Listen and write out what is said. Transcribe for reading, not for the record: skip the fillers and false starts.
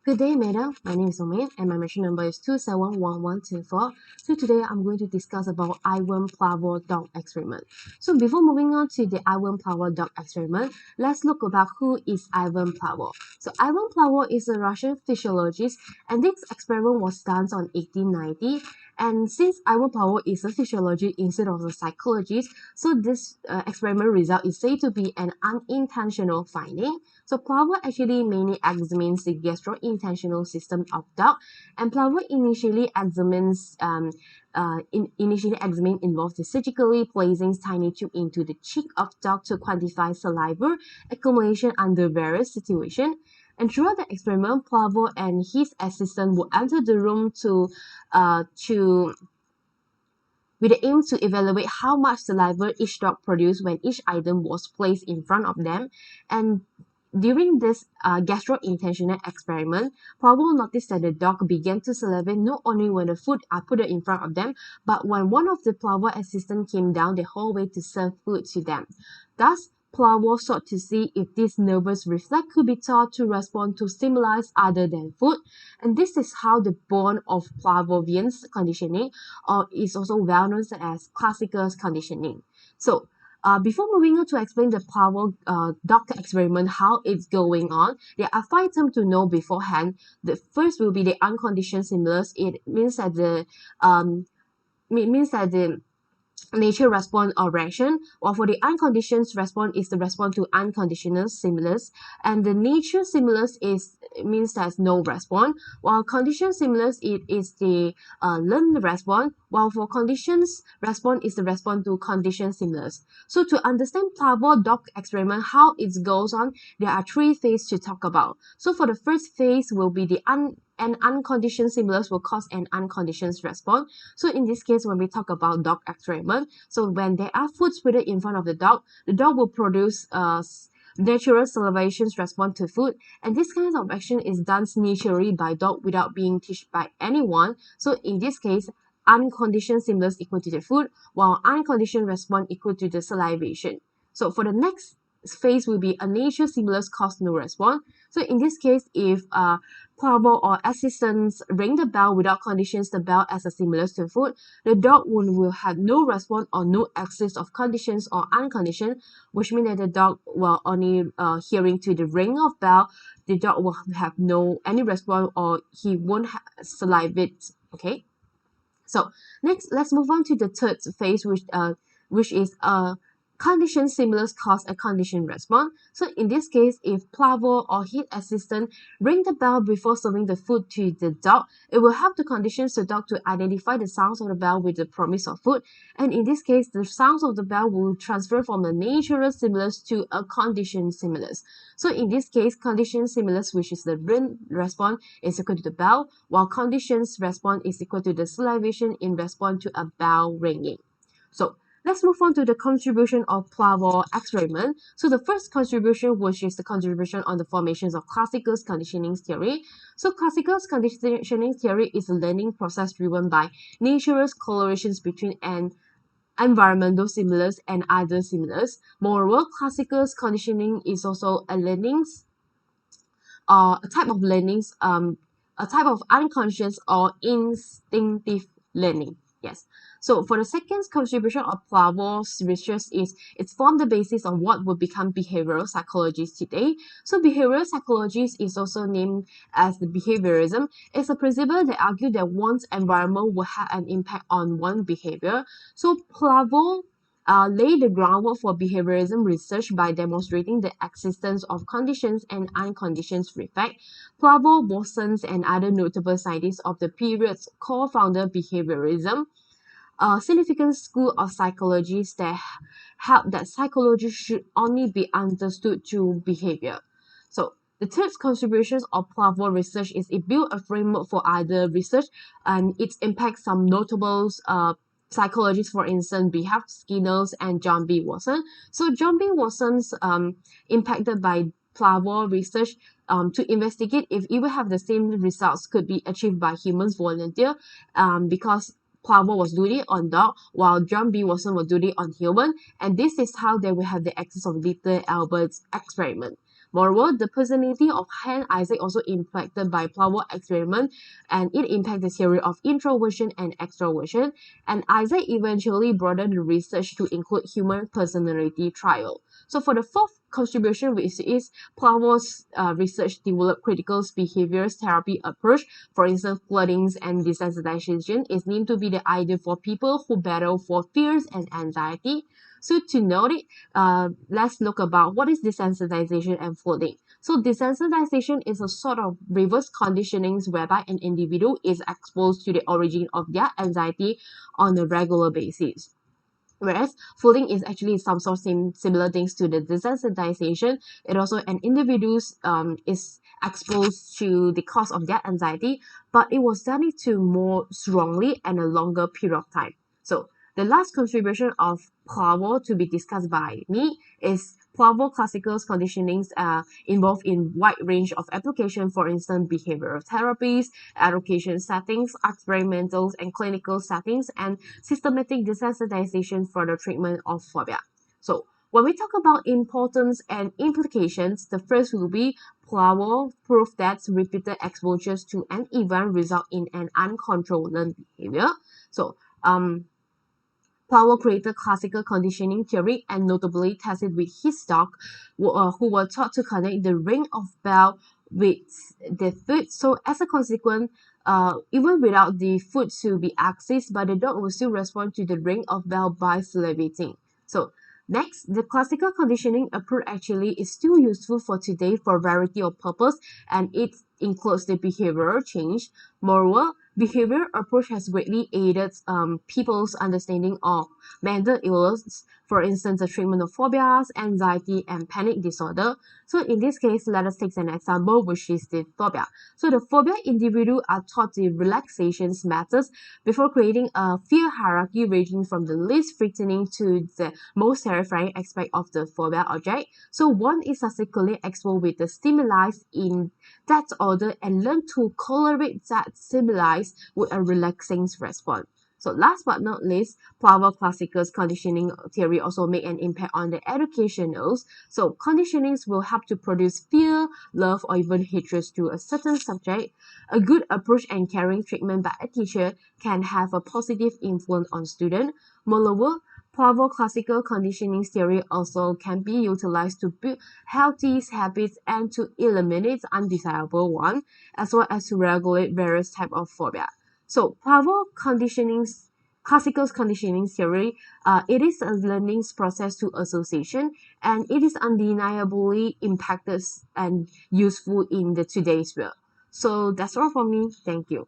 Good day, madam. My name is Wong Min, and my machine number is 271124. So today I'm going to discuss about Ivan-Pavlov dog experiment. So before moving on to the Ivan-Pavlov dog experiment, let's look about who is Ivan Pavlov. So Ivan Pavlov is a Russian physiologist, and this experiment was done on 1890. And since Ivan Pavlov is a physiologist instead of a psychologist, so this experiment result is said to be an unintentional finding. So Pavlov actually mainly examines the gastrointestinal system of dog, and Pavlov initially examines involves the surgically placing tiny tube into the cheek of dog to quantify saliva accumulation under various situations. And throughout the experiment, Pavlov and his assistant will enter the room with the aim to evaluate how much saliva each dog produced when each item was placed in front of them. And during this gastrointestinal experiment, Pavlov noticed that the dog began to salivate not only when the food are put in front of them, but when one of the Pavlov assistants came down the hallway to serve food to them. Thus, Pavlov sought to see if this nervous reflex could be taught to respond to stimuli other than food, and this is how the born of Pavlovian conditioning, or is also well known as classical conditioning. So, before moving on to explain the Pavlov dog experiment, how it's going on, there are 5 terms to know beforehand. The first will be the unconditioned stimulus. It means that the nature response or reaction, while for the unconditioned response is the response to unconditional stimulus, and the nature stimulus means there's no response, while conditioned stimulus it is the learned response, while for conditions response is the response to conditioned stimulus. So to understand Pavlov dog experiment, how it goes on, there are 3 phases to talk about. So for the first phase will be an unconditioned stimulus will cause an unconditioned response. So in this case, when we talk about dog experiment, so when there are foods put in front of the dog will produce natural salivation response to food, and this kind of action is done naturally by dog without being taught by anyone. So in this case, unconditioned stimulus equal to the food, while unconditioned response equal to the salivation. So for the next phase will be a nature stimulus cause no response. So in this case, if Pavlov or assistants ring the bell without conditions the bell as a stimulus to food, the dog will have no response or no access of conditions or unconditioned, which means that the dog will only hearing to the ring of bell, the dog will have no any response or he won't salivate. Okay. So next, let's move on to the third phase, which is conditioned stimulus cause a conditioned response. So in this case, if Pavlov or his assistant ring the bell before serving the food to the dog, it will help the condition the dog to identify the sounds of the bell with the promise of food. And in this case, the sounds of the bell will transfer from a natural stimulus to a conditioned stimulus. So in this case, conditioned stimulus, which is the ring response, is equal to the bell, while conditioned response is equal to the salivation in response to a bell ringing. So let's move on to the contribution of Pavlov experiment. So the first contribution, which is the contribution on the formations of classical conditioning theory. So classical conditioning theory is a learning process driven by natural correlations between an environmental stimulus and other stimulus. Moreover, classical conditioning is also a type of unconscious or instinctive learning. Yes. So for the second contribution of Pavlov's research is it's formed the basis of what would become behavioral psychology today. So behavioral psychology is also named as the behaviorism. It's a principle that argues that one's environment will have an impact on one's behavior. So Pavlov laid the groundwork for behaviorism research by demonstrating the existence of conditions and unconditioned effect. Pavlov, Watson, and other notable scientists of the period co-founded behaviorism, a significant school of psychology that held that psychology should only be understood through behavior. So the third contribution of Pavlov research is it built a framework for other research, and it impacts some notable psychologists, for instance, we have Skinner and John B. Watson. So John B. Watson's impacted by Pavlov research to investigate if even have the same results could be achieved by humans volunteer, because Pavlov was doing it on dog, while John B. Watson was doing it on human, and this is how they will have the access of little Albert's experiment. Moreover, the personality of Han Isaac also impacted by Pavlov experiment, and it impacted the theory of introversion and extroversion. And Isaac eventually broadened the research to include human personality trial. So for the fourth contribution, which is Pavlov's research developed critical behaviors therapy approach. For instance, floodings and desensitization is named to be the ideal for people who battle for fears and anxiety. So to note it, let's look about what is desensitization and flooding. So desensitization is a sort of reverse conditioning whereby an individual is exposed to the origin of their anxiety on a regular basis. Whereas flooding is actually some sort of similar things to the desensitization. It also an individual is exposed to the cause of their anxiety, but it was done to more strongly and a longer period of time. So the last contribution of Pavlov to be discussed by me is Pavlov classical conditionings involved in wide range of application, for instance, behavioral therapies, education settings, experimental and clinical settings, and systematic desensitization for the treatment of phobia. So when we talk about importance and implications, the first will be Pavlov proved that repeated exposures to an event result in an uncontrolled learned behavior. So Pavlov created classical conditioning theory and notably tested with his dog, who were taught to connect the ring of bell with the food. So as a consequence, even without the food to be accessed, but the dog will still respond to the ring of bell by salivating. So next, the classical conditioning approach actually is still useful for today for a variety of purpose, and it includes the behavioral change. Moreover, behavioral approach has greatly aided people's understanding of mental illness, for instance, the treatment of phobias, anxiety, and panic disorder. So in this case, let us take an example, which is the phobia. So the phobia individual are taught the relaxation methods before creating a fear hierarchy ranging from the least frightening to the most terrifying aspect of the phobia object. So one is subsequently exposed with the stimuli in that order and learn to correlate that stimuli with a relaxing response. So last but not least, Pavlov classical conditioning theory also make an impact on the educationals. So conditionings will help to produce fear, love, or even hatred to a certain subject. A good approach and caring treatment by a teacher can have a positive influence on student. Moreover, Pavlov classical conditioning theory also can be utilized to build healthy habits and to eliminate undesirable ones, as well as to regulate various types of phobia. So Pavlov classical conditioning theory, it is a learning process to association, and it is undeniably impacted and useful in the today's world. So that's all from me. Thank you.